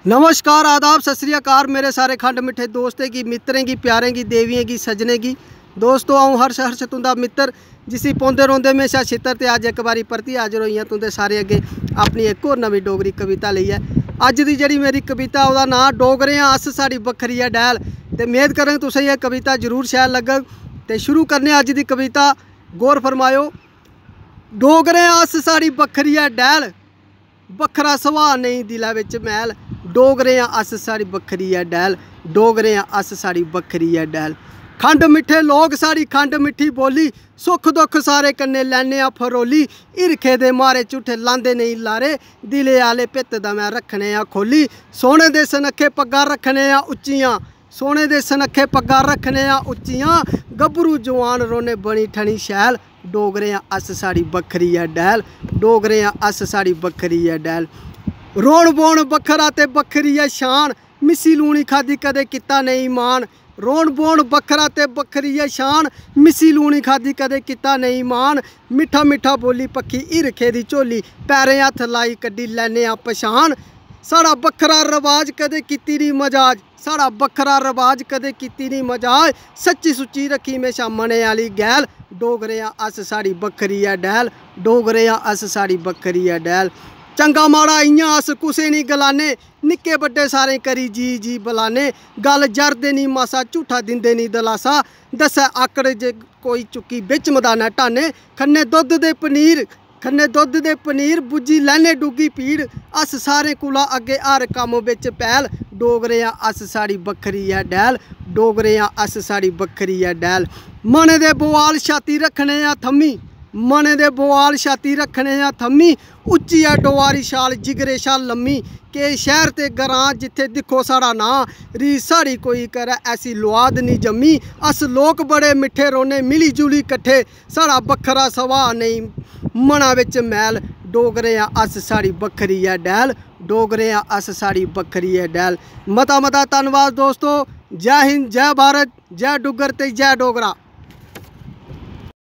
नमस्कार, आदाब, सत श्री अकाल मेरे सारे खंड मिठे दोस्तें की, मित्रें की, प्यारें की, देवियों की, सजने की। दोस्तों आऊँ हर्ष हर्ष तुंदा मित्र जिसी पौंदे रोंदे हमेशा छित्र ते अज एक बारी परती हाजिर होई तुंदे सारे अगे अपनी एक और नवी डोगरी कविता लई है। अज दी जड़ी मेरी कविता ओहदा नां डोगरे अस साड़ी बखरी है डैल। ते मेद करें तुसें यह कविता जरूर शैल लगग। ते शुरू करने अज दी कविता, गौर फरमायो। डोगरे अस साड़ी बखरी है डैल, बखरा सुभाऽ नहीं दिला विच मैल। डोगरे अस साड़ी बखरी है डैल, डोगरे अस साड़ी बखरी है डैल। खंड मिठे लोग साड़ी खंड मिठी बोली, सुख दुख सारे कन्ने लैने आ फरोली। हिरखे दे मारे झूठे लांदे नहीं लारे, दिले आले पित्त दा मैं रखने आ खोली। सोने दे सनखे पग्गां रखने आ उच्चियां, सोने दे सनखे पग्गां रखने आ उच्चियां। गभरू जवान रोने बनी ठनी शैल, डोगरे अस साड़ी बखरी है डैल, डोगरे अस साड़ी बखरी है डैल। रोण बोण बखरा ते बखरी है शान, मिस्सी लूनी खादी कदे किता नहीं मान। रोण बोण बखरा ते बखरी है शान, मिस्सी लूनी खादी कदे किता नहीं मान। मिठा मिठा बोली पक्खी हिरखे दी झोली, पैरें हत्थ लाई कड्डी लैने आ पछान। साड़ा बखरा रवाज कदे कीती नहीं मजाज, साड़ा बखरा रवाज कदे कीती नहीं मजाज। सच्ची सुच्ची रखी हमेशा मने आली गैल, डोगरे अस साड़ी बखरी है डैल, डोगरे अस साड़ी बखरी है डैल। चंगा माड़ा इयां अस कुसे नहीं गलाने, निक्के बड्डे सारे करी जी जी बुलाने। गल जरदे नहीं मासा, झूठा दिंदे नहीं दलासा, दस्सै आकड़ जे कोई चुक्की बिच मदाना ढाने। खन्ने दुद्ध दे पनीर, खन्ने दुद्ध दे पनीर, बुज्झी लैने डुग्गी पीड़। अस सारे कोला अगे हर कम्म बिच पैल, डोगरे अस साड़ी बखरी है डैल, डोगरे अस साड़ी बखरी है डैल। मने दे बोआल छाती रखने आ थम्मी, मने दे बोआल छाती रखने आ थम्मी। उच्ची है डोआरी शाल जिगरे शाल लम्मी, के शहर ते ग्रां जिथे दिक्खो साड़ा नां। री साड़ी कोई करे ऐसी लुआद नहीं जम्मी, अस लोग बड़े मिठे रोने मिली जुली कट्ठे। साड़ा बखरा सुभाऽ नहीं मना विच मैल, डोगरे अस साड़ी बखरी है डैल, डोगरे अस साड़ी बखरी है डैल। मता मता धन्नवाद दोस्तों। जय हिंद, जय भारत, जय डुग्गर ते जय डोगरा।